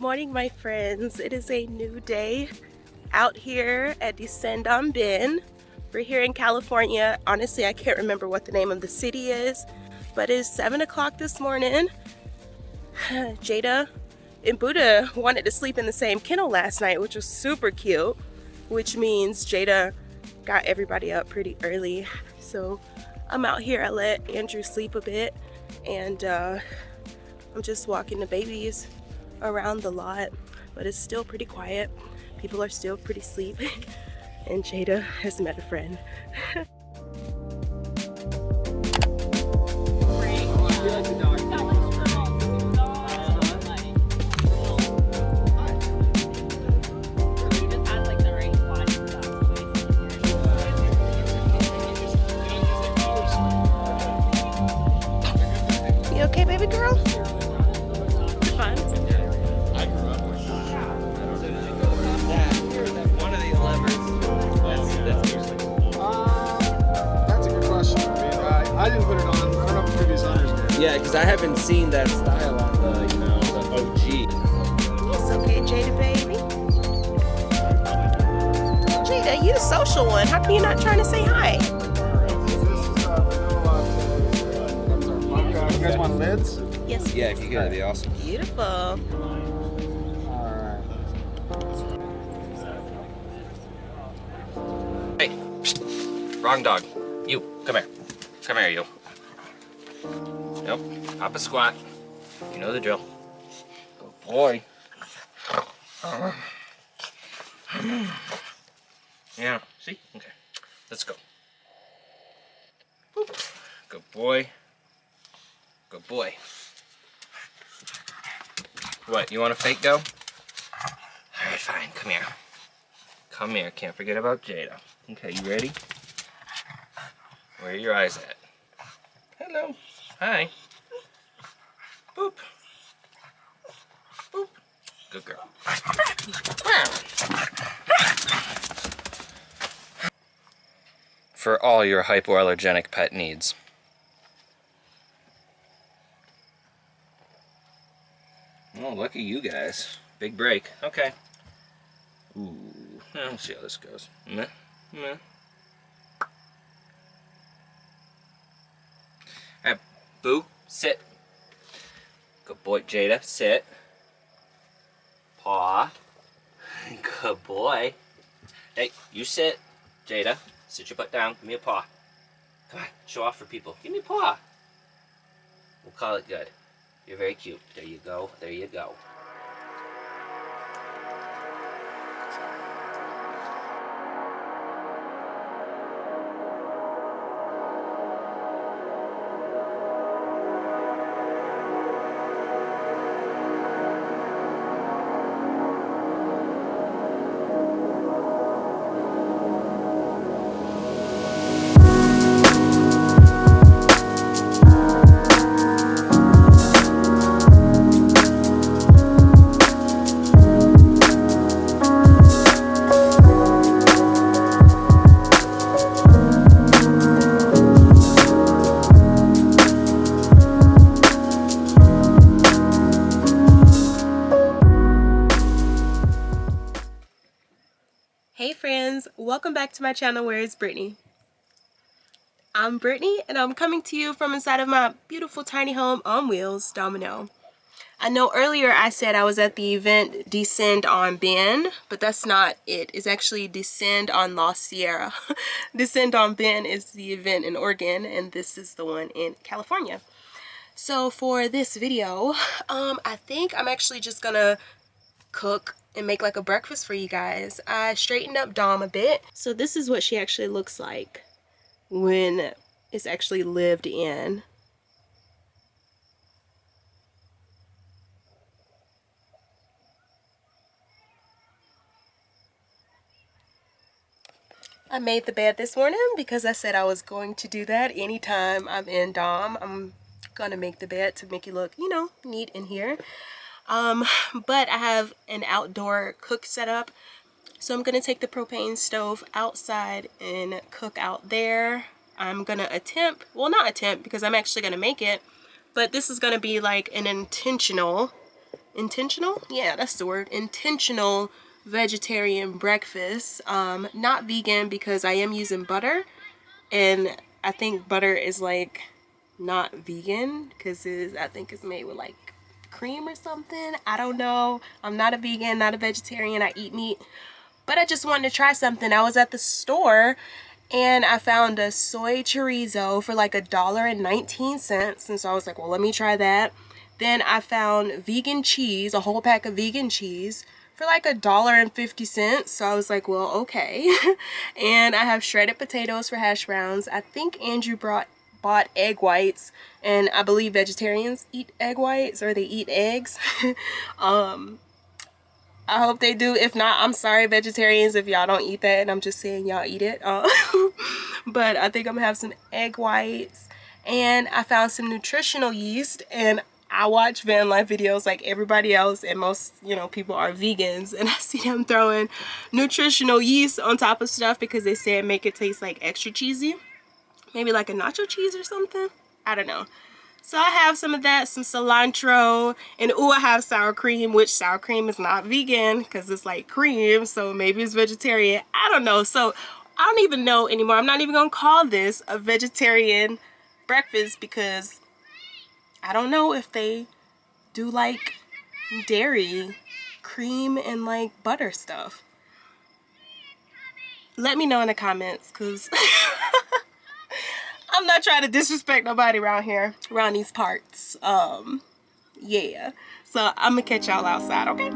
morning, my friends. It is a new day out here at Descend on Ben. We're here in California. Honestly, I can't remember what the name of the city is, but it's 7 o'clock this morning. Jada and Buddha wanted to sleep in the same kennel last night, which was super cute, which means Jada got everybody up pretty early. So I'm out here. I let Andrew sleep a bit, and I'm just walking the babies around the lot, but it's still pretty quiet. People are still pretty asleep, and Jada has met a friend. You okay, baby girl? Fun. I grew up with one of these levers. That's a good question. I didn't put it on. I don't know if previous owners did. Yeah, because I haven't seen that style on the, the OG. It's okay, Jada, baby. Jada, you the social one. How come you not trying to say hi? This is vanilla. You guys want lids? Yes. Yeah, if you could, that'd be awesome. Beautiful. Alright. Hey, wrong dog. You, come here. Come here, you. Nope, hop a squat. You know the drill. Good boy. Yeah, see? Okay, let's go. Boop. Good boy. Good boy. What, you want a fake go? Alright, fine, come here. Come here, can't forget about Jada. Okay, you ready? Where are your eyes at? Hello. Hi. Boop. Boop. Good girl. For all your hypoallergenic pet needs. Oh, look at you guys. Big break. Okay. Ooh. Let's see how this goes. Meh. Meh. Alright, Boo, sit. Good boy, Jada, sit. Paw. Good boy. Hey, you sit. Jada, sit your butt down. Give me a paw. Come on, show off for people. Give me a paw. We'll call it good. You're very cute. There you go. There you go. Hey friends, welcome back to my channel, Where is Brittany? I'm Brittany, and I'm coming to you from inside of my beautiful tiny home on wheels, Domino. I know earlier I said I was at the event Descend on Ben, but that's not it. It's actually Descend on La Sierra. Descend on Ben is the event in Oregon, and this is the one in California. So for this video, I think I'm actually just gonna cook and make like a breakfast for you guys. I straightened up Dom a bit. So this is what she actually looks like when it's actually lived in. I made the bed this morning because I said I was going to do that anytime I'm in Dom. I'm gonna make the bed to make it look, you know, neat in here. But I have an outdoor cook setup, so I'm gonna take the propane stove outside and cook out there. I'm gonna attempt, well, not attempt because I'm actually gonna make it, but this is gonna be like an intentional intentional, yeah, that's the word, intentional vegetarian breakfast. Not vegan because I am using butter, and I think butter is like not vegan because I think it's made with like cream or something. I don't know. I'm not a vegan, not a vegetarian. I eat meat, but I just wanted to try something. I was at the store and I found a soy chorizo for like $1.19, and so I was like, well, let me try that. Then I found vegan cheese, a whole pack of vegan cheese for like $1.50. So I was like, well, okay. And I have shredded potatoes for hash browns. I think Andrew bought egg whites, and I believe vegetarians eat egg whites, or they eat eggs. I hope they do. If not, I'm sorry, vegetarians, if y'all don't eat that, and I'm just saying y'all eat it. But I think I'm gonna have some egg whites, and I found some nutritional yeast, and I watch Vanlife videos like everybody else, and most, you know, people are vegans, and I see them throwing nutritional yeast on top of stuff because they say it make it taste like extra cheesy, maybe like a nacho cheese or something. I don't know. So I have some of that, some cilantro, and ooh, I have sour cream, which sour cream is not vegan because it's like cream, so maybe it's vegetarian. I don't know. So I don't even know anymore. I'm not even gonna call this a vegetarian breakfast because I don't know if they do like dairy, cream, and like butter stuff. Let me know in the comments, because I'm not trying to disrespect nobody around here, around these parts. Yeah. So I'm gonna catch y'all outside, okay?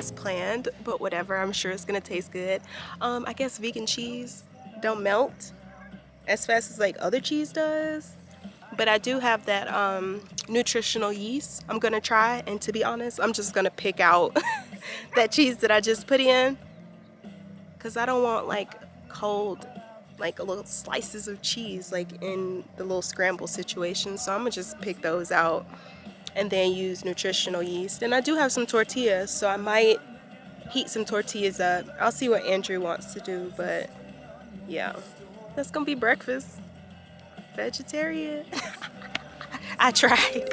as planned, but whatever, I'm sure it's gonna taste good. I guess vegan cheese don't melt as fast as like other cheese does, but I do have that nutritional yeast I'm gonna try, and to be honest, I'm just gonna pick out that cheese that I just put in, because I don't want like cold, like little slices of cheese like in the little scramble situation. So I'm gonna just pick those out and then use nutritional yeast. And I do have some tortillas, so I might heat some tortillas up. I'll see what Andrew wants to do, but yeah, that's gonna be breakfast. Vegetarian. I tried.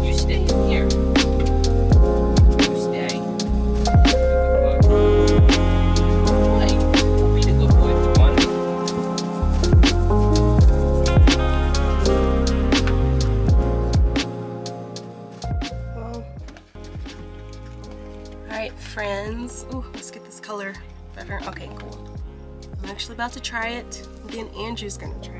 You stay in here. You stay. Like, be the good boy for one. Well, alright, friends. Ooh, let's get this color better. Okay, cool. I'm actually about to try it, and then Andrew's gonna try it.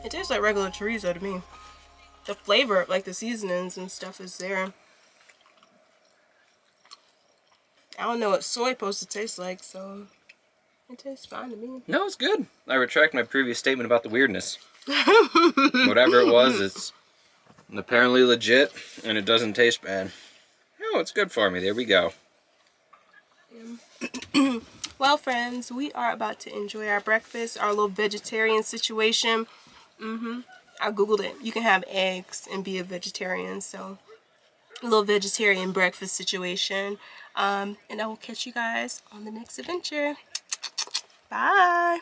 It tastes like regular chorizo to me. The flavor, like the seasonings and stuff, is there. I don't know what soy supposed to taste like, so it tastes fine to me. No, it's good. I retract my previous statement about the weirdness. Whatever it was, it's apparently legit, and it doesn't taste bad. Oh, it's good for me. There we go. Well, friends, we are about to enjoy our breakfast, our little vegetarian situation. I googled it. You can have eggs and be a vegetarian, so a little vegetarian breakfast situation. And I will catch you guys on the next adventure. Bye.